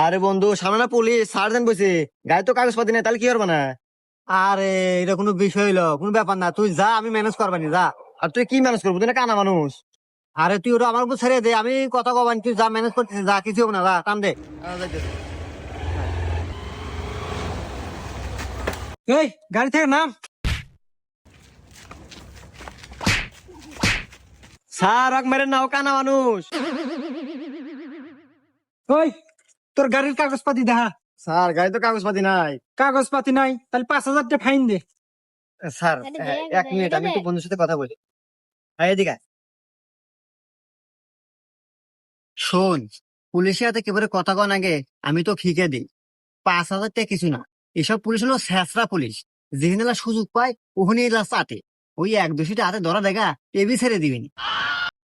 আরে বন্ধু, সামনে না পুলিশ সার্জেন্ট বসে, গায়ে তো কাগজপাতি নেই, তাহলে কি করবে না? আরে এটা কোনো বিষয় হইলো, কোনো ব্যাপার না, তুই যা, আমি ম্যানেজ করবানি, যা। আর তুই কি ম্যানেজ করবো? তুই না কানা মানুষ। আরে তুই ওটা আমার উপর ছেড়ে দে, আমি কথা কবানি, তুই যা ম্যানেজ করতেছিস, যা, কিছু হবে না, যা টান দে। যাইতেছে। এই গাড়ি থেকে নাম। স্যার আগ মেরেন না, ও কানা মানুষ। ওই তোর গাড়ির কাগজপাতি দেখা। স্যার গায়ে তো কাগজপাতি নাই। কাগজপাতি নাই, তাহলে 5,000 টাকা ফাইন দে। স্যার এক মিনিট, আমি একটু বন্ধুর সাথে কথা বলি। হ্যাঁ, এদিকে আয়। শোন, পুলিশের হাতে কেবল কথা কন আগে আমি তো ঠিকে দিই। 5,000 টাকা কিছু না। এসব পুলিশ হলো স্যাঁচরা পুলিশ। যেখানে এলা সুযোগ পায় ওখানে এলা চাটে। ওই এক দোষীটা হাতে ধরা দেখা টেবি ছেড়ে দিবেনি।